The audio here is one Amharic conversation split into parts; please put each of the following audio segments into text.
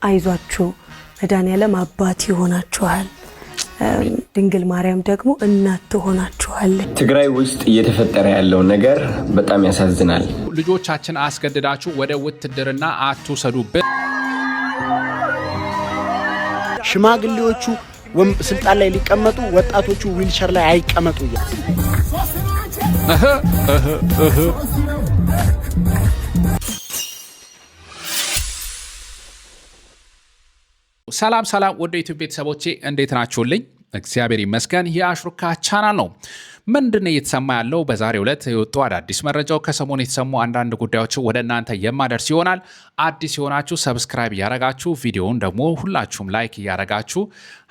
አይዟችሁ መድኃኒዓለም አባት ይሆናችኋል ድንግል ማርያም ደግሞ እናት ትሆናችኋለች። ትግራይ ውስጥ እየተፈጠረ ያለው ነገር በጣም ያሳዝናል። ልጆቻችን አስገድዳችሁ ወደ ውትድርና አትውሰዱብን። ሽማግሌዎቹ ስልጣን ላይ ሊቀመጡ ወጣቶቹ ዊልቸር ላይ አይቀመጡ። ሰላም ወደ ዩቲዩብ ቤተሰቦቼ እንዴት ናችሁልኝ? እግዚአብሔር ይመስገን። የአሽሩካ ቻናል ነው። ምንድነው እየተሰማ ያለው? በዛሬው ዕለት የወጡ አዳዲስ መረጃው ከሰሞኑ የተሰሙ አንዳንድ ጉዳዮች ወደ እናንተ የማደርስ ይሆናል። አዲስ የሆናችሁ ሰብስክራይብ ያረጋችሁ፣ ቪዲዮውን ደግሞ ሁላችሁም ላይክ ያረጋችሁ፣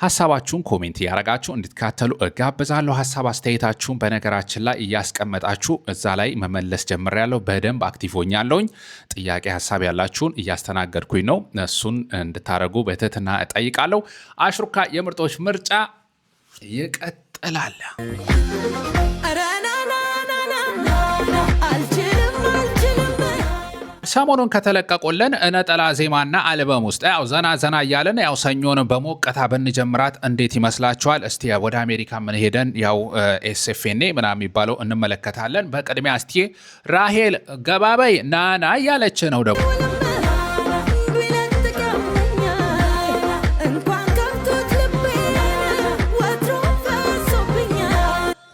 ሐሳባችሁን ኮሜንት ያረጋችሁ እንድትካተሉ እጋብዛለሁ። ሐሳብ አስተያየታችሁን በነገራችን ላይ እያስቀመጣችሁ እዛ ላይ መመለስ ጀምሬያለሁ። በደንብ አክቲቭ ሆኛለሁኝ። ጥያቄ ሐሳብ ያላችሁን እያስተናገድኩኝ ነው። እሱን እንድታረጉ በትህትና እጠይቃለሁ። አሽሩካ የምርጦች ምርጫ ይቀጥላል። ሰሞኑን ከተለቀቁልን ነጠላ ዜማና አልበም ውስጥ ያው ዘና እያለን ያው ሰኞን በሞቀታ ብንጀምራት እንዴት ይመስላችኋል? እስቲ ወደ አሜሪካ ምን ሄደን ያው ኤስኤፍኤን ምናምን የሚባለው እንመለከታለን። በቅድሚያ እስቲ ራሄል ገባበይ ናና እያለች ነው ደግሞ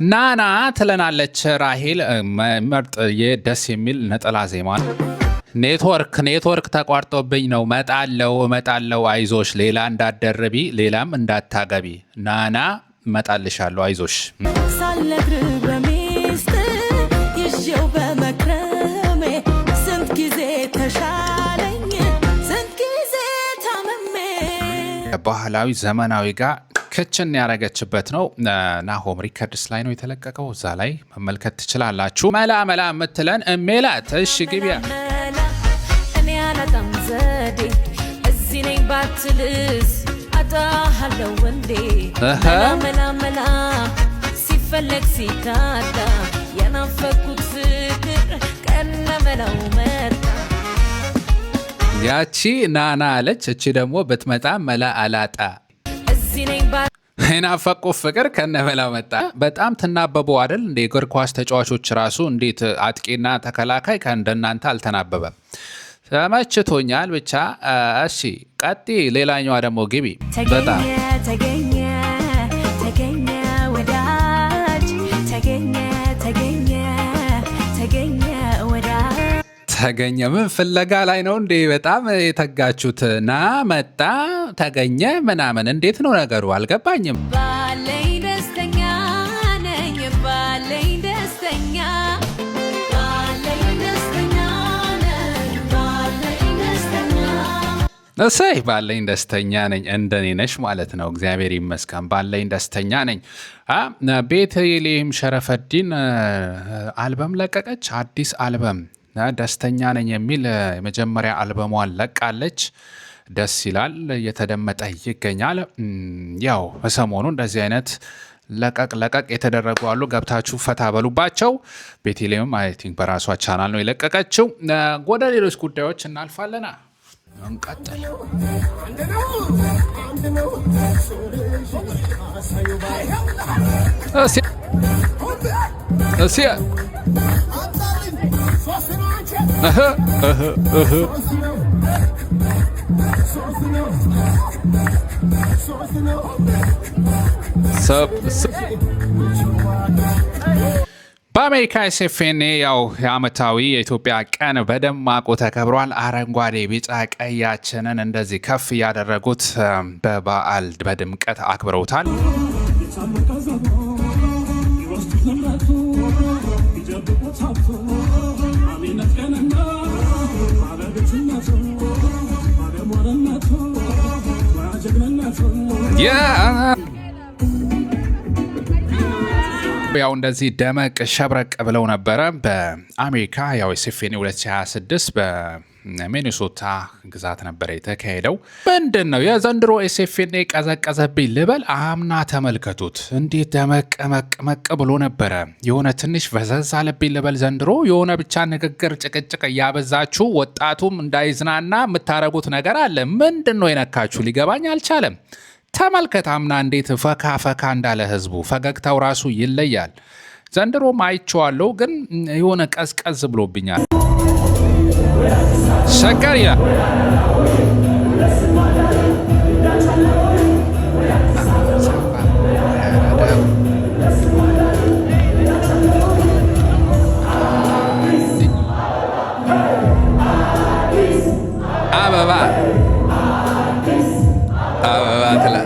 ናና ትለናለች ራሄል። መርጥ የደስ የሚል ነጠላ ዜማ። ኔትወርክ ተቋርጦብኝ ነው መጣለው አይዞሽ፣ ሌላ እንዳትደርቢ ሌላም እንዳታገቢ ናና መጣልሻለሁ አይዞሽ። ባህላዊ ዘመናዊ ጋር ክችን ያረገችበት ነው። ናሆም ሪከርድስ ላይ ነው የተለቀቀው። እዛ ላይ መመልከት ትችላላችሁ። መላ የምትለን ሜላት እሺ ግቢያ እኔ አላጣም ዘዴ እዚህ ነኝ ባትልስ አጣሃለው ወንዴ መላ ሲፈለግ ሲታጣ የናፈኩት ፍቅር ቀነመላው መጣ። ያቺ ናና አለች፣ እቺ ደግሞ ብትመጣ መላ አላጣ ናፈቁ ፍቅር ከነበላው መጣ። በጣም ትናበቡ አይደል? እንደ እግር ኳስ ተጫዋቾች ራሱ እንዴት አጥቂና ተከላካይ ከእንደናንተ አልተናበበም። ተመችቶኛል ብቻ። እሺ ቀጢ። ሌላኛዋ ደግሞ ግቢ። በጣም ተገኘ ምን ፍለጋ ላይ ነው እንዴ? በጣም የተጋችሁት ና መጣ ተገኘ ምናምን እንዴት ነው ነገሩ? አልገባኝም። ባለኝ ደስተኛ ነኝ ባለኝ ደስተኛ እሰይ ባለኝ ደስተኛ ነኝ። እንደኔ ነሽ ማለት ነው። እግዚአብሔር ይመስገን ባለኝ ደስተኛ ነኝ። ቤተልሔም ሸረፈዲን አልበም ለቀቀች። አዲስ አልበም ደስተኛ ነኝ የሚል የመጀመሪያ አልበሟን ለቃለች። ደስ ይላል፣ እየተደመጠ ይገኛል። ያው በሰሞኑ እንደዚህ አይነት ለቀቅ የተደረጉ አሉ። ገብታችሁ ፈታ በሉባቸው። ቤተልሔም አይ ቲንክ በራሷ ቻናል ነው የለቀቀችው። ወደ ሌሎች ጉዳዮች እናልፋለና እንቀጥል። በአሜሪካ ኤስኤፍኤን ያው የዓመታዊ የኢትዮጵያ ቀን በደማቁ ተከብሯል። አረንጓዴ ቢጫ ቀያችንን እንደዚህ ከፍ እያደረጉት በበዓል በድምቀት አክብረውታል። ያው እንደዚህ ደመቅ ሸብረቅ ብለው ነበረ በአሜሪካ ያው ኤስኤፍኤን 2026 ሚኒሶታ ግዛት ነበር የተካሄደው። ምንድነው የዘንድሮ ኤስኤፍኤን ቀዘቀዘብኝ ልበል? አምና ተመልከቱት እንዴት ደመቀመቅ ብሎ ነበረ። የሆነ ትንሽ ፈዘዝ አለብኝ ልበል ዘንድሮ። የሆነ ብቻ ንግግር ጭቅጭቅ እያበዛችሁ ወጣቱም እንዳይዝናና የምታረጉት ነገር አለ። ምንድነው የነካችሁ? ሊገባኝ አልቻለም። ተመልከት አምና እንዴት ፈካ እንዳለ ህዝቡ፣ ፈገግታው ራሱ ይለያል። ዘንድሮ አይቼዋለሁ ግን የሆነ ቀዝቀዝ ብሎብኛል። ሸገሪያ አበባ ትላ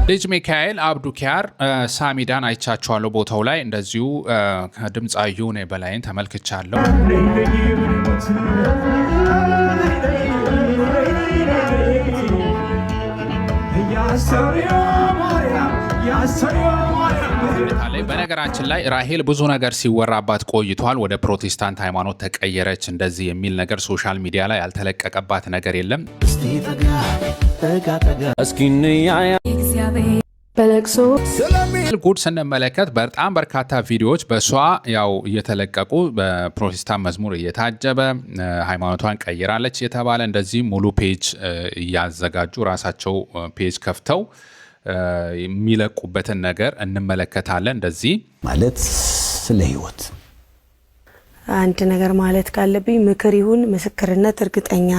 ልጅ ሚካኤል አብዱኪያር ሳሚዳን አይቻቸዋለሁ ቦታው ላይ። እንደዚሁ ድምፃዩ ነው በላይን ተመልክቻለሁ። በነገራችን ላይ ራሄል ብዙ ነገር ሲወራባት ቆይቷል። ወደ ፕሮቴስታንት ሃይማኖት ተቀየረች እንደዚህ የሚል ነገር ሶሻል ሚዲያ ላይ ያልተለቀቀባት ነገር የለም። በለቅሶ ጉድ ስንመለከት በጣም በርካታ ቪዲዮዎች በሷ ያው እየተለቀቁ በፕሮቴስታንት መዝሙር እየታጀበ ሃይማኖቷን ቀይራለች የተባለ እንደዚህ ሙሉ ፔጅ እያዘጋጁ ራሳቸው ፔጅ ከፍተው የሚለቁበትን ነገር እንመለከታለን። እንደዚህ ማለት ስለ ህይወት አንድ ነገር ማለት ካለብኝ ምክር ይሁን ምስክርነት እርግጠኛ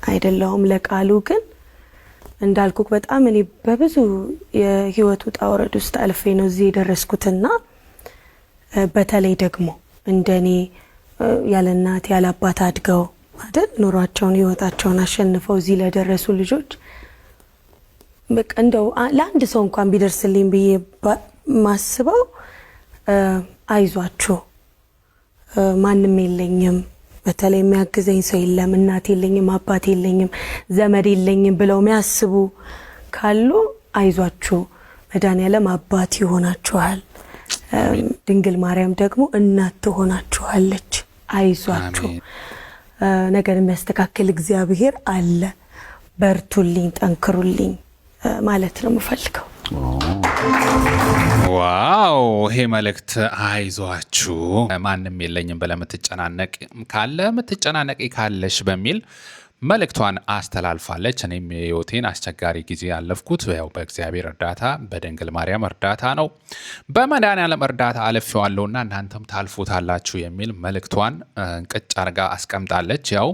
አይደለሁም። ለቃሉ ግን እንዳልኩክ በጣም እኔ በብዙ የህይወቱ ጣውረድ ውስጥ አልፌ ነው እዚህ የደረስኩትና በተለይ ደግሞ እንደኔ ያለ እናት ያለ አባት አድገው አይደል ኑሯቸውን ህይወታቸውን አሸንፈው እዚህ ለደረሱ ልጆች በቃ እንደው ለአንድ ሰው እንኳን ቢደርስልኝ ብዬ ማስበው አይዟችሁ ማንም የለኝም፣ በተለይ የሚያግዘኝ ሰው የለም፣ እናት የለኝም፣ አባት የለኝም፣ ዘመድ የለኝም ብለው የሚያስቡ ካሉ አይዟችሁ፣ መድኃኒዓለም አባት ይሆናችኋል፣ ድንግል ማርያም ደግሞ እናት ትሆናችኋለች። አይዟችሁ፣ ነገር የሚያስተካክል እግዚአብሔር አለ፣ በርቱልኝ፣ ጠንክሩልኝ ማለት ነው የምፈልገው። ዋው ይሄ መልእክት አይዟችሁ ማንም የለኝም ብለህ የምትጨናነቂ ካለሽ በሚል መልእክቷን አስተላልፋለች። እኔም የህይወቴን አስቸጋሪ ጊዜ ያለፍኩት ያው በእግዚአብሔር እርዳታ በድንግል ማርያም እርዳታ ነው፣ በመድኃኒዓለም እርዳታ አልፌዋለሁና እናንተም ታልፉታላችሁ የሚል መልእክቷን ቅጭ አርጋ አስቀምጣለች። ያው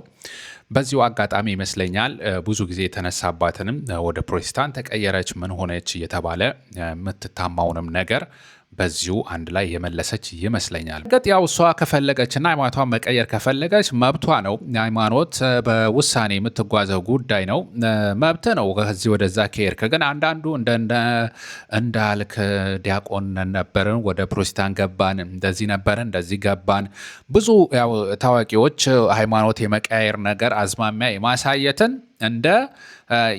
በዚሁ አጋጣሚ ይመስለኛል ብዙ ጊዜ የተነሳባትንም ወደ ፕሮቴስታንት ተቀየረች ምን ሆነች እየተባለ የምትታማውንም ነገር በዚሁ አንድ ላይ የመለሰች ይመስለኛል። ገጥ ያው እሷ ከፈለገችና ሃይማኖቷን መቀየር ከፈለገች መብቷ ነው። ሃይማኖት በውሳኔ የምትጓዘው ጉዳይ ነው፣ መብት ነው። ከዚህ ወደዛ ከሄድክ ግን አንዳንዱ እንዳልክ ዲያቆን ነበርን ወደ ፕሮቴስታንት ገባን፣ እንደዚህ ነበርን እንደዚህ ገባን፣ ብዙ ያው ታዋቂዎች ሃይማኖት የመቀየር ነገር አዝማሚያ የማሳየትን እንደ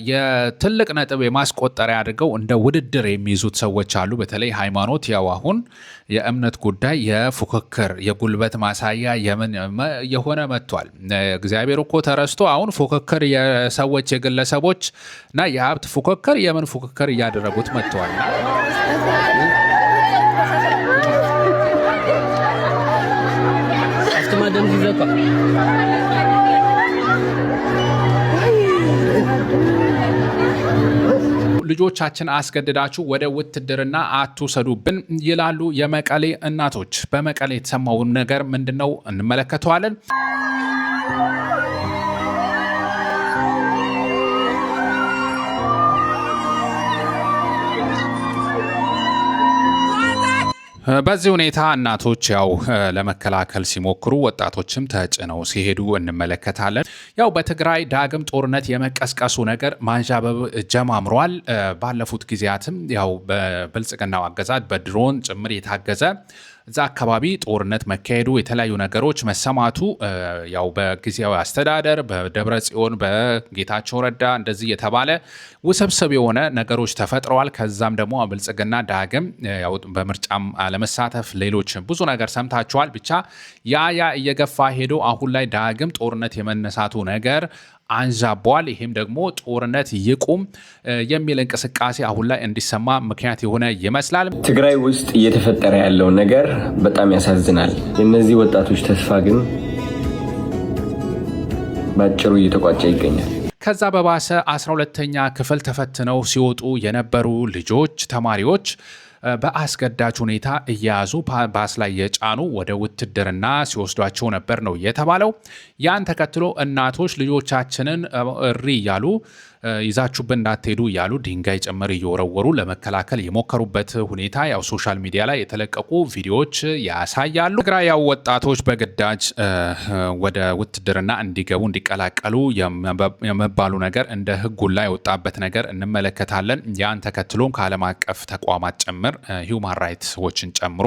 የትልቅ ነጥብ የማስቆጠሪያ አድርገው እንደ ውድድር የሚይዙት ሰዎች አሉ። በተለይ ሃይማኖት ያው አሁን የእምነት ጉዳይ የፉክክር የጉልበት ማሳያ የሆነ መጥቷል። እግዚአብሔር እኮ ተረስቶ አሁን ፉክክር የሰዎች የግለሰቦች እና የሀብት ፉክክር የምን ፉክክር እያደረጉት መጥተዋል። ልጆቻችን አስገድዳችሁ ወደ ውትድርና አትውሰዱብን ይላሉ የመቀሌ እናቶች። በመቀሌ የተሰማው ነገር ምንድነው እንመለከተዋለን። በዚህ ሁኔታ እናቶች ያው ለመከላከል ሲሞክሩ ወጣቶችም ተጭነው ሲሄዱ እንመለከታለን። ያው በትግራይ ዳግም ጦርነት የመቀስቀሱ ነገር ማንዣበብ ጀማምሯል። ባለፉት ጊዜያትም ያው በብልጽግናው አገዛዝ በድሮን ጭምር የታገዘ እዛ አካባቢ ጦርነት መካሄዱ የተለያዩ ነገሮች መሰማቱ ያው በጊዜያዊ አስተዳደር በደብረ ጽዮን በጌታቸው ረዳ እንደዚህ የተባለ ውስብስብ የሆነ ነገሮች ተፈጥረዋል። ከዛም ደግሞ ብልጽግና ዳግም ያው በምርጫም አለመሳተፍ ሌሎች ብዙ ነገር ሰምታችኋል። ብቻ ያ እየገፋ ሄዶ አሁን ላይ ዳግም ጦርነት የመነሳቱ ነገር አንዣቧል። ይሄም ደግሞ ጦርነት ይቁም የሚል እንቅስቃሴ አሁን ላይ እንዲሰማ ምክንያት የሆነ ይመስላል። ትግራይ ውስጥ እየተፈጠረ ያለው ነገር በጣም ያሳዝናል። የእነዚህ ወጣቶች ተስፋ ግን ባጭሩ እየተቋጨ ይገኛል። ከዛ በባሰ 12ኛ ክፍል ተፈትነው ሲወጡ የነበሩ ልጆች ተማሪዎች በአስገዳጅ ሁኔታ እያያዙ ባስ ላይ የጫኑ ወደ ውትድርና ሲወስዷቸው ነበር ነው የተባለው። ያን ተከትሎ እናቶች ልጆቻችንን እሪ እያሉ ይዛችሁብን እንዳትሄዱ እያሉ ድንጋይ ጭምር እየወረወሩ ለመከላከል የሞከሩበት ሁኔታ ያው ሶሻል ሚዲያ ላይ የተለቀቁ ቪዲዮዎች ያሳያሉ። ትግራይ ያው ወጣቶች በግዳጅ ወደ ውትድርና እንዲገቡ እንዲቀላቀሉ የመባሉ ነገር እንደ ሕጉ ላይ የወጣበት ነገር እንመለከታለን። ያን ተከትሎም ከዓለም አቀፍ ተቋማት ጭምር ሂውማን ራይትስ ዎችን ጨምሮ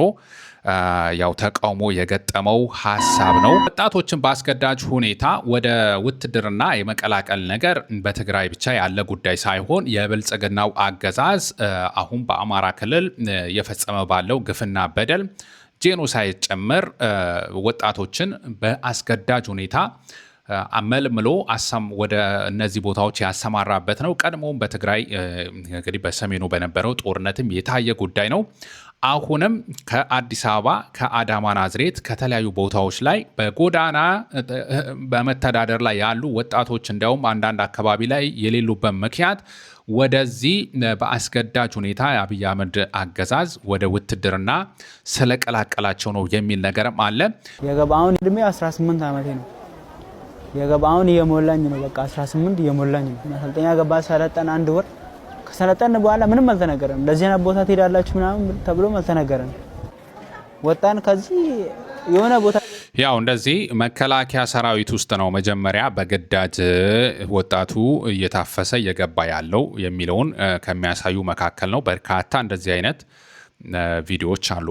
ያው ተቃውሞ የገጠመው ሀሳብ ነው። ወጣቶችን በአስገዳጅ ሁኔታ ወደ ውትድርና የመቀላቀል ነገር በትግራይ ብቻ ያለ ጉዳይ ሳይሆን የብልጽግናው አገዛዝ አሁን በአማራ ክልል የፈጸመ ባለው ግፍና በደል ጄኖሳይድ ጭምር ወጣቶችን በአስገዳጅ ሁኔታ አመልምሎ ወደ እነዚህ ቦታዎች ያሰማራበት ነው። ቀድሞም በትግራይ እንግዲህ በሰሜኑ በነበረው ጦርነትም የታየ ጉዳይ ነው። አሁንም ከአዲስ አበባ ከአዳማ ናዝሬት ከተለያዩ ቦታዎች ላይ በጎዳና በመተዳደር ላይ ያሉ ወጣቶች እንዲያውም አንዳንድ አካባቢ ላይ የሌሉበት ምክንያት ወደዚህ በአስገዳጅ የአብይ አህመድ አገዛዝ ወደ ውትድርና ስለቀላቀላቸው ነው የሚል ነገርም አለ። የገባውን እድሜ 18 ዓመቴ ነው። የገባውን እየሞላኝ ነው። በቃ 18 እየሞላኝ ነው። ማሰልጠኛ ገባ ሰለጠን 1 ወር ከሰለጠን በኋላ ምንም አልተነገረም። ለዚህ አይነት ቦታ ትሄዳላችሁ ምናምን ተብሎ አልተነገረም። ወጣን ከዚህ የሆነ ቦታ ያው እንደዚህ መከላከያ ሰራዊት ውስጥ ነው መጀመሪያ በግዳጅ ወጣቱ እየታፈሰ እየገባ ያለው የሚለውን ከሚያሳዩ መካከል ነው። በርካታ እንደዚህ አይነት ቪዲዮዎች አሉ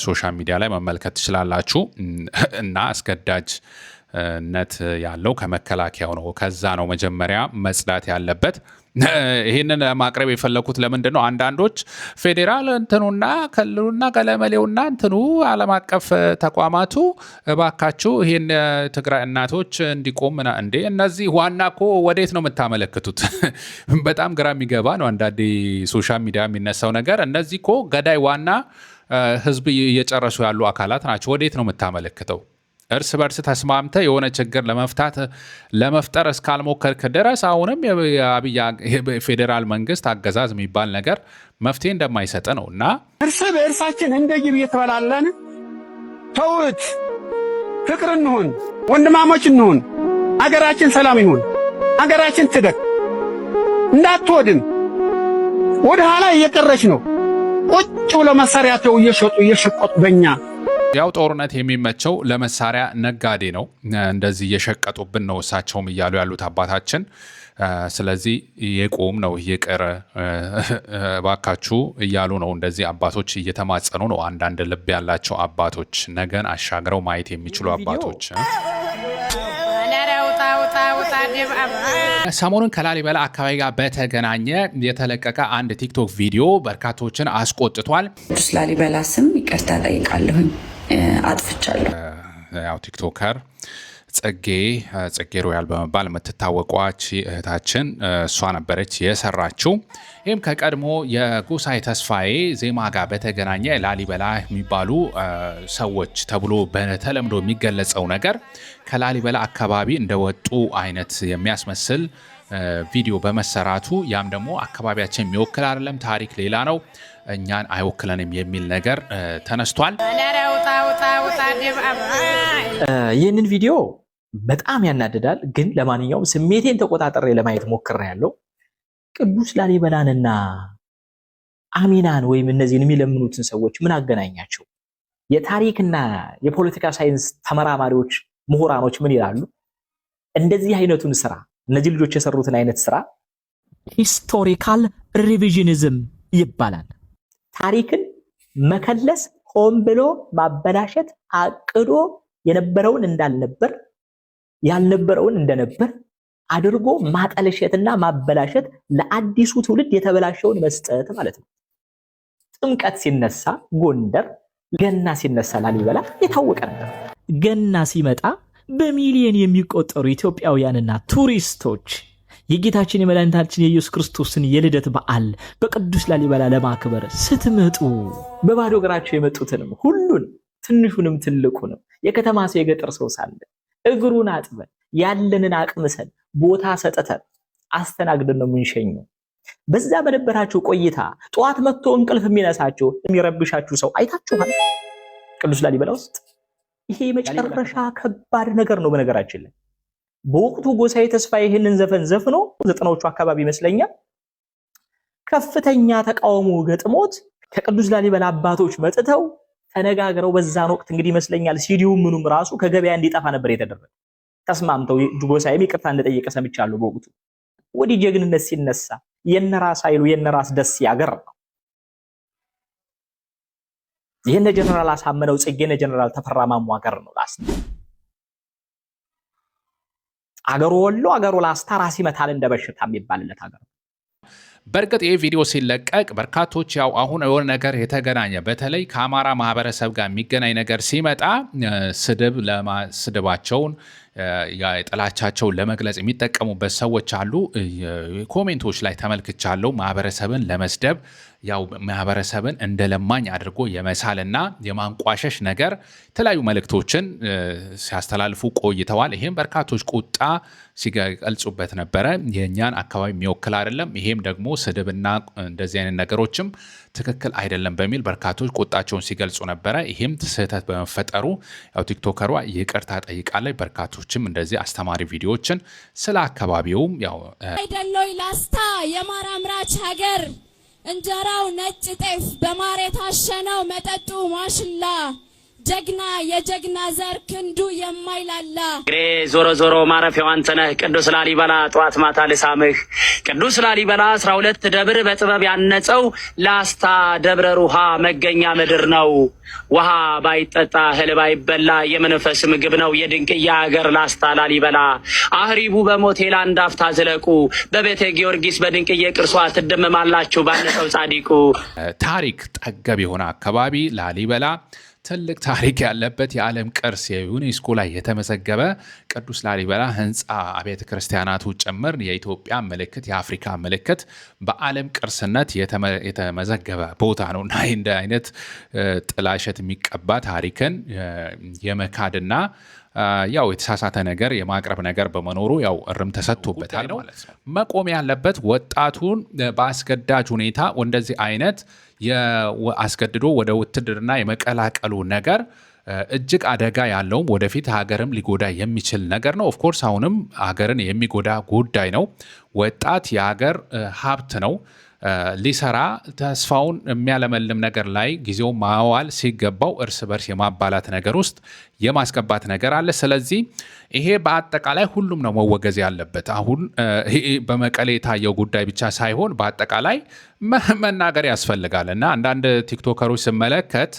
ሶሻል ሚዲያ ላይ መመልከት ትችላላችሁ። እና አስገዳጅነት ያለው ከመከላከያው ነው። ከዛ ነው መጀመሪያ መጽዳት ያለበት። ይህንን ማቅረብ የፈለኩት ለምንድን ነው? አንዳንዶች ፌዴራል እንትኑና ክልሉና ገለመሌውና እንትኑ ዓለም አቀፍ ተቋማቱ እባካችሁ ይህን ትግራይ እናቶች እንዲቆም እንዴ እነዚህ ዋና እኮ ወዴት ነው የምታመለክቱት? በጣም ግራ የሚገባ ነው። አንዳንዴ ሶሻል ሚዲያ የሚነሳው ነገር እነዚህ እኮ ገዳይ ዋና ህዝብ እየጨረሱ ያሉ አካላት ናቸው። ወዴት ነው የምታመለክተው? እርስ በርስ ተስማምተ የሆነ ችግር ለመፍጠር እስካልሞከርክ ድረስ አሁንም የአብይ ፌዴራል መንግስት አገዛዝ የሚባል ነገር መፍትሄ እንደማይሰጥ ነው። እና እርስ በእርሳችን እንደ ጅብ እየተበላለን ተውት፣ ፍቅር እንሁን፣ ወንድማሞች እንሁን፣ አገራችን ሰላም ይሁን፣ አገራችን ትደግ፣ እንዳትወድም ወደ ኋላ እየቀረች ነው። ቁጭ ብሎ መሳሪያቸው እየሸቆጡ በእኛ ያው ጦርነት የሚመቸው ለመሳሪያ ነጋዴ ነው። እንደዚህ እየሸቀጡብን ነው እሳቸውም እያሉ ያሉት አባታችን። ስለዚህ የቆም ነው ይቅር ባካችሁ እያሉ ነው። እንደዚህ አባቶች እየተማጸኑ ነው። አንዳንድ ልብ ያላቸው አባቶች፣ ነገን አሻግረው ማየት የሚችሉ አባቶች። ሰሞኑን ከላሊበላ አካባቢ ጋር በተገናኘ የተለቀቀ አንድ ቲክቶክ ቪዲዮ በርካቶችን አስቆጥቷል። ቅዱስ ላሊበላ ስም ይቅርታ ጠይቃለሁኝ፣ አጥፍቻለሁ። ያው ቲክቶከር ጽጌ ሮያል በመባል የምትታወቋች እህታችን እሷ ነበረች የሰራችው። ይህም ከቀድሞ የጎሳዬ ተስፋዬ ዜማ ጋር በተገናኘ ላሊበላ የሚባሉ ሰዎች ተብሎ በተለምዶ የሚገለጸው ነገር ከላሊበላ አካባቢ እንደወጡ አይነት የሚያስመስል ቪዲዮ በመሰራቱ ያም ደግሞ አካባቢያችን የሚወክል አይደለም፣ ታሪክ ሌላ ነው፣ እኛን አይወክለንም የሚል ነገር ተነስቷል። ይህንን ቪዲዮ በጣም ያናድዳል። ግን ለማንኛውም ስሜቴን ተቆጣጠሬ ለማየት ሞክሬያለሁ። ቅዱስ ላሊበላንና አሚናን ወይም እነዚህን የሚለምኑትን ሰዎች ምን አገናኛቸው? የታሪክና የፖለቲካ ሳይንስ ተመራማሪዎች ምሁራኖች ምን ይላሉ? እንደዚህ አይነቱን ስራ እነዚህ ልጆች የሰሩትን አይነት ስራ ሂስቶሪካል ሪቪዥኒዝም ይባላል። ታሪክን መከለስ ሆን ብሎ ማበላሸት አቅዶ የነበረውን እንዳልነበር ያልነበረውን እንደነበር አድርጎ ማጠለሸትና ማበላሸት ለአዲሱ ትውልድ የተበላሸውን መስጠት ማለት ነው። ጥምቀት ሲነሳ ጎንደር፣ ገና ሲነሳ ላሊበላ የታወቀ ነበር። ገና ሲመጣ በሚሊዮን የሚቆጠሩ ኢትዮጵያውያንና ቱሪስቶች የጌታችን የመድኃኒታችን የኢየሱስ ክርስቶስን የልደት በዓል በቅዱስ ላሊበላ ለማክበር ስትመጡ በባዶ እግራቸው የመጡትንም ሁሉን ትንሹንም ትልቁንም የከተማ ሰው የገጠር ሰው ሳለ እግሩን አጥበን ያለንን አቅምሰን ቦታ ሰጥተን አስተናግደን ነው የምንሸኘው። በዛ በነበራችሁ ቆይታ ጧት መጥቶ እንቅልፍ የሚነሳችሁ የሚረብሻችሁ ሰው አይታችኋል ቅዱስ ላሊበላ ውስጥ? ይሄ የመጨረሻ ከባድ ነገር ነው። በነገራችን ላይ በወቅቱ ጎሳዬ ተስፋዬ ይህንን ዘፈን ዘፍኖ 90ዎቹ አካባቢ ይመስለኛል ከፍተኛ ተቃውሞ ገጥሞት ከቅዱስ ላሊበላ አባቶች መጥተው ተነጋግረው በዛን ወቅት እንግዲህ ይመስለኛል ሲዲው ምኑም ራሱ ከገበያ እንዲጠፋ ነበር የተደረገው። ተስማምተው ጎሳዬም ይቅርታ እንደጠየቀ ሰምቻለሁ በወቅቱ። ወዲህ ጀግንነት ሲነሳ የነራስ ኃይሉ የነራስ ደስ ያገር ነው። የነ ጀነራል አሳምነው ጽጌነ ጀነራል ተፈራ ማሞ ሀገር ነው ላስታ። አገሩ ወሎ አገሩ ላስታ ራስ ይመታል እንደበሽታ የሚባልለት ሀገር። በእርግጥ ይህ ቪዲዮ ሲለቀቅ በርካቶች ያው አሁን የሆነ ነገር የተገናኘ በተለይ ከአማራ ማህበረሰብ ጋር የሚገናኝ ነገር ሲመጣ ስድባቸውን የጥላቻቸውን ለመግለጽ የሚጠቀሙበት ሰዎች አሉ። ኮሜንቶች ላይ ተመልክቻለሁ። ማህበረሰብን ለመስደብ ያው ማህበረሰብን እንደ ለማኝ አድርጎ የመሳልና የማንቋሸሽ ነገር የተለያዩ መልእክቶችን ሲያስተላልፉ ቆይተዋል። ይሄም በርካቶች ቁጣ ሲገልጹበት ነበረ። የኛን አካባቢ የሚወክል አይደለም፣ ይሄም ደግሞ ስድብና እንደዚህ አይነት ነገሮችም ትክክል አይደለም በሚል በርካቶች ቁጣቸውን ሲገልጹ ነበረ። ይሄም ስህተት በመፈጠሩ ያው ቲክቶከሯ ይቅርታ ጠይቃለች። በርካቶችም እንደዚህ አስተማሪ ቪዲዮዎችን ስለ አካባቢውም ያው አይደለይ ላስታ የማር አምራች ሀገር እንጀራው ነጭ ጤፍ በማር የታሸነው መጠጡ ማሽላ ጀግና የጀግና ዘር ክንዱ የማይላላ ዞሮ ዞሮ ማረፊያው አንተ ነህ ቅዱስ ላሊበላ ጧት ማታ ልሳምህ። ቅዱስ ላሊበላ 12 ደብር በጥበብ ያነጸው ላስታ ደብረ ሩሃ መገኛ ምድር ነው። ውሃ ባይጠጣ እህል ባይበላ የመንፈስ ምግብ ነው የድንቅያ ሀገር ላስታ ላሊበላ። አህሪቡ በሞቴላ እንዳፍታ ዝለቁ በቤተ ጊዮርጊስ በድንቅዬ ቅርሷ ትደመማላችሁ ባነሰው ጻዲቁ። ታሪክ ጠገብ የሆነ አካባቢ ላሊበላ ትልቅ ታሪክ ያለበት የዓለም ቅርስ የዩኔስኮ ላይ የተመዘገበ ቅዱስ ላሊበላ ህንፃ አብያተ ክርስቲያናቱ ጭምር የኢትዮጵያ ምልክት የአፍሪካ ምልክት በዓለም ቅርስነት የተመዘገበ ቦታ ነው እና እንደ አይነት ጥላሸት የሚቀባ ታሪክን የመካድና ያው የተሳሳተ ነገር የማቅረብ ነገር በመኖሩ ያው እርም ተሰጥቶበታል ማለት ነው። መቆም ያለበት ወጣቱን በአስገዳጅ ሁኔታ እንደዚህ አይነት አስገድዶ ወደ ውትድርና የመቀላቀሉ ነገር እጅግ አደጋ ያለውም ወደፊት ሀገርም ሊጎዳ የሚችል ነገር ነው። ኦፍኮርስ አሁንም ሀገርን የሚጎዳ ጉዳይ ነው። ወጣት የሀገር ሀብት ነው። ሊሰራ ተስፋውን የሚያለመልም ነገር ላይ ጊዜው ማዋል ሲገባው እርስ በርስ የማባላት ነገር ውስጥ የማስገባት ነገር አለ። ስለዚህ ይሄ በአጠቃላይ ሁሉም ነው መወገዝ ያለበት። አሁን በመቀሌ የታየው ጉዳይ ብቻ ሳይሆን በአጠቃላይ መናገር ያስፈልጋል እና አንዳንድ ቲክቶከሮች ስመለከት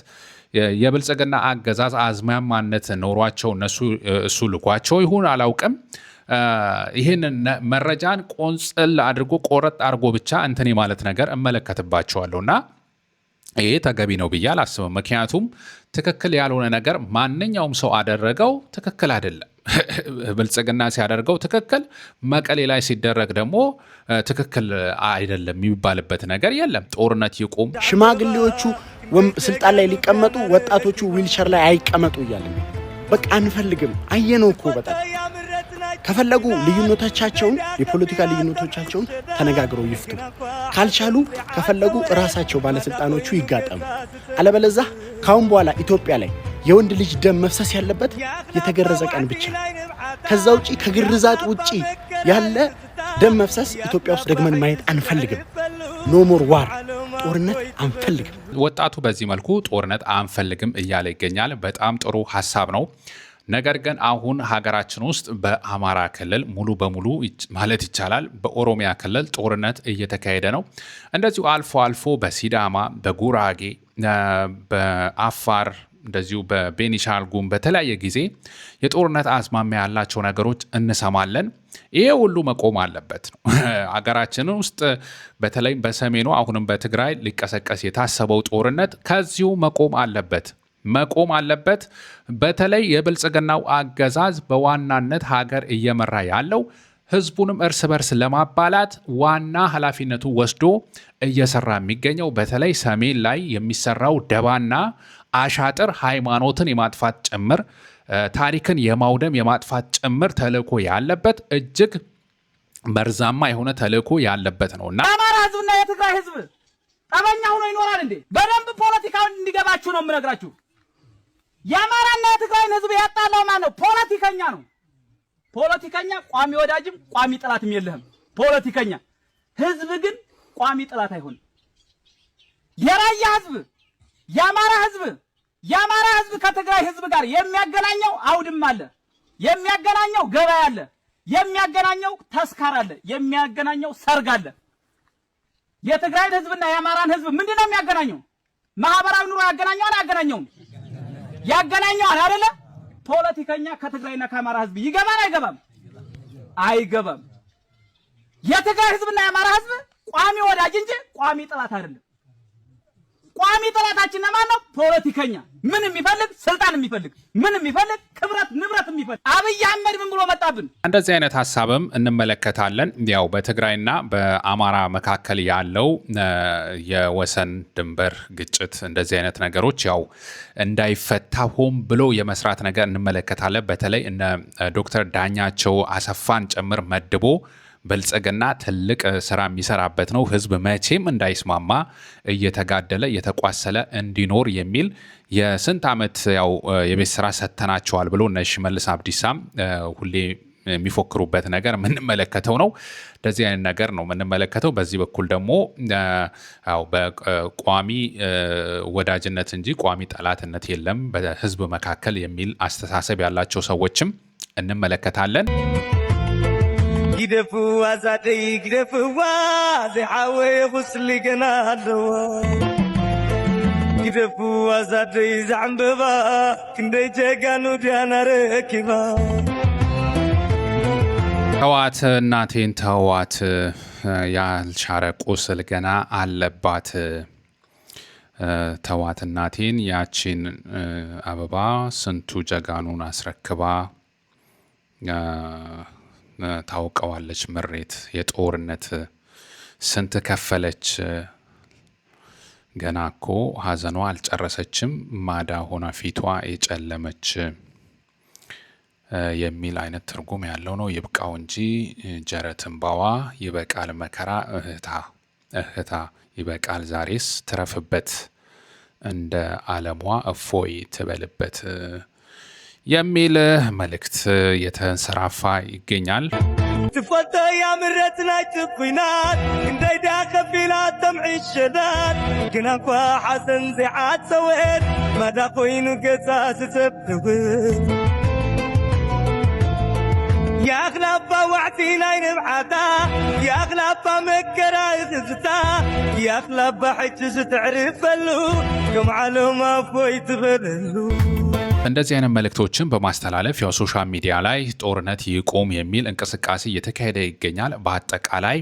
የብልጽግና አገዛዝ አዝማማነት ኖሯቸው እሱ ልኳቸው ይሁን አላውቅም ይህንን መረጃን ቆንጽል አድርጎ ቆረጥ አድርጎ ብቻ እንትኔ ማለት ነገር እመለከትባቸዋለሁና ይሄ ተገቢ ነው ብዬ አላስብም። ምክንያቱም ትክክል ያልሆነ ነገር ማንኛውም ሰው አደረገው ትክክል አይደለም። ብልጽግና ሲያደርገው ትክክል፣ መቀሌ ላይ ሲደረግ ደግሞ ትክክል አይደለም የሚባልበት ነገር የለም። ጦርነት ይቁም፣ ሽማግሌዎቹ ስልጣን ላይ ሊቀመጡ፣ ወጣቶቹ ዊልቸር ላይ አይቀመጡ እያለ በቃ አንፈልግም። አየነው እኮ በጣም ከፈለጉ ልዩነቶቻቸውን የፖለቲካ ልዩነቶቻቸውን ተነጋግረው ይፍቱ። ካልቻሉ ከፈለጉ ራሳቸው ባለስልጣኖቹ ይጋጠሙ። አለበለዛ ካሁን በኋላ ኢትዮጵያ ላይ የወንድ ልጅ ደም መፍሰስ ያለበት የተገረዘ ቀን ብቻ። ከዛ ውጪ ከግርዛት ውጪ ያለ ደም መፍሰስ ኢትዮጵያ ውስጥ ደግመን ማየት አንፈልግም። ኖ ሞር ዋር፣ ጦርነት አንፈልግም። ወጣቱ በዚህ መልኩ ጦርነት አንፈልግም እያለ ይገኛል። በጣም ጥሩ ሀሳብ ነው። ነገር ግን አሁን ሀገራችን ውስጥ በአማራ ክልል ሙሉ በሙሉ ማለት ይቻላል በኦሮሚያ ክልል ጦርነት እየተካሄደ ነው። እንደዚሁ አልፎ አልፎ በሲዳማ፣ በጉራጌ፣ በአፋር እንደዚሁ በቤኒሻንጉል ጉሙዝ በተለያየ ጊዜ የጦርነት አዝማሚያ ያላቸው ነገሮች እንሰማለን። ይሄ ሁሉ መቆም አለበት ነው። ሀገራችን ውስጥ በተለይ በሰሜኑ አሁንም በትግራይ ሊቀሰቀስ የታሰበው ጦርነት ከዚሁ መቆም አለበት። በተለይ የብልጽግናው አገዛዝ በዋናነት ሀገር እየመራ ያለው ህዝቡንም እርስ በርስ ለማባላት ዋና ኃላፊነቱ ወስዶ እየሰራ የሚገኘው በተለይ ሰሜን ላይ የሚሰራው ደባና አሻጥር ሃይማኖትን የማጥፋት ጭምር ታሪክን የማውደም የማጥፋት ጭምር ተልእኮ ያለበት እጅግ መርዛማ የሆነ ተልእኮ ያለበት ነውና የአማራ ህዝብና የትግራይ ህዝብ ጠበኛ ሆኖ ይኖራል እንዴ? በደንብ ፖለቲካውን እንዲገባችሁ ነው የምነግራችሁ። የአማራና የትግራይን ህዝብ ያጣላው ማን ነው? ፖለቲከኛ ነው። ፖለቲከኛ ቋሚ ወዳጅም ቋሚ ጥላትም የለህም። ፖለቲከኛ ህዝብ ግን ቋሚ ጥላት አይሆንም። የራያ ህዝብ የአማራ ህዝብ ከትግራይ ህዝብ ጋር የሚያገናኘው አውድም አለ፣ የሚያገናኘው ገበያ አለ፣ የሚያገናኘው ተስካር አለ፣ የሚያገናኘው ሰርግ አለ። የትግራይን ህዝብና የአማራን ህዝብ ምንድነው የሚያገናኘው? ማህበራዊ ኑሮ ያገናኘዋል አይደለ? ፖለቲከኛ ከትግራይና ከአማራ ህዝብ ይገባል አይገባም? የትግራይ ህዝብና የአማራ ህዝብ ቋሚ ወዳጅ እንጂ ቋሚ ጥላት አይደለም። ቋሚ ጥላታችን ማን ነው? ፖለቲከኛ። ምን የሚፈልግ ስልጣን የሚፈልግ ምን የሚፈልግ ክብረት ንብረት የሚፈልግ አብይ አህመድ ምን ብሎ መጣብን? እንደዚህ አይነት ሀሳብም እንመለከታለን። ያው በትግራይና በአማራ መካከል ያለው የወሰን ድንበር ግጭት እንደዚህ አይነት ነገሮች ያው እንዳይፈታ ሆን ብሎ የመስራት ነገር እንመለከታለን። በተለይ እነ ዶክተር ዳኛቸው አሰፋን ጭምር መድቦ ብልጽግና ትልቅ ስራ የሚሰራበት ነው። ህዝብ መቼም እንዳይስማማ እየተጋደለ እየተቋሰለ እንዲኖር የሚል የስንት ዓመት ያው የቤት ስራ ሰጥተናቸዋል ብሎ እነ ሽመልስ አብዲሳም ሁሌ የሚፎክሩበት ነገር የምንመለከተው ነው። እንደዚህ አይነት ነገር ነው የምንመለከተው። በዚህ በኩል ደግሞ ያው በቋሚ ወዳጅነት እንጂ ቋሚ ጠላትነት የለም በህዝብ መካከል የሚል አስተሳሰብ ያላቸው ሰዎችም እንመለከታለን። ግደፍዋ ዛደይ ግደፍዋ ዘይሓወይ ኹስሊ ገና ኣለዋ ግደፍዋ ዛደይ ዘዕንብባ ክንደይ ጀጋኑ ዳና ረኪባ ተዋት እናቴን ተዋት ያልሻረ ቁስል ገና አለባት ተዋት እናቴን ያቺን አበባ ስንቱ ጀጋኑን አስረክባ ታውቀዋለች ምሬት የጦርነት ስንት ከፈለች ገና እኮ ሀዘኗ አልጨረሰችም ማዳ ሆና ፊቷ የጨለመች የሚል አይነት ትርጉም ያለው ነው። ይብቃው እንጂ ጀረት እንባዋ ይበቃል መከራ እህታ ይበቃል ዛሬስ ትረፍበት እንደ ዓለሟ እፎይ ትበልበት የሚል መልእክት የተንሰራፋ ይገኛል። ትፈታ ያምረት ናይ ትኩናት እንደይዳ ከፊላት ተምዕሸዳት ግና እንኳ ሓሰን ዘይዓፀወት ማዳ ኮይኑ ገዛ ዝሰብትውት ያኽላባ ዋዕቲ ናይ ንብዓታ ያኽላባ መከራ ይኽዝታ ያኽላባ ሕጂ ስትዕርፈሉ ከም ዓለም እፎይ ትበለሉ እንደዚህ አይነት መልእክቶችን በማስተላለፍ ያው ሶሻል ሚዲያ ላይ ጦርነት ይቁም የሚል እንቅስቃሴ እየተካሄደ ይገኛል። በአጠቃላይ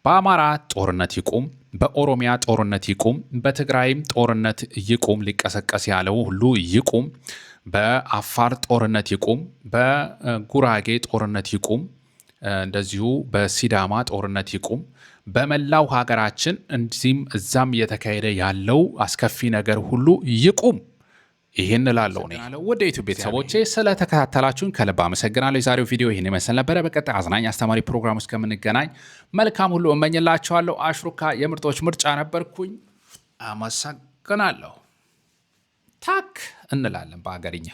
በአማራ ጦርነት ይቁም፣ በኦሮሚያ ጦርነት ይቁም፣ በትግራይም ጦርነት ይቁም፣ ሊቀሰቀስ ያለው ሁሉ ይቁም፣ በአፋር ጦርነት ይቁም፣ በጉራጌ ጦርነት ይቁም፣ እንደዚሁ በሲዳማ ጦርነት ይቁም። በመላው ሀገራችን እንዚህም እዛም እየተካሄደ ያለው አስከፊ ነገር ሁሉ ይቁም። ይህን ላለው ነው። ወደ ዩቲዩብ ቤተሰቦቼ ስለተከታተላችሁን ከልብ አመሰግናለሁ። የዛሬው ቪዲዮ ይህን ይመስል ነበረ። በቀጣይ አዝናኝ አስተማሪ ፕሮግራም ውስጥ ከምንገናኝ መልካም ሁሉ እመኝላችኋለሁ። አሽሩካ የምርጦች ምርጫ ነበርኩኝ። አመሰግናለሁ። ታክ እንላለን በአገርኛ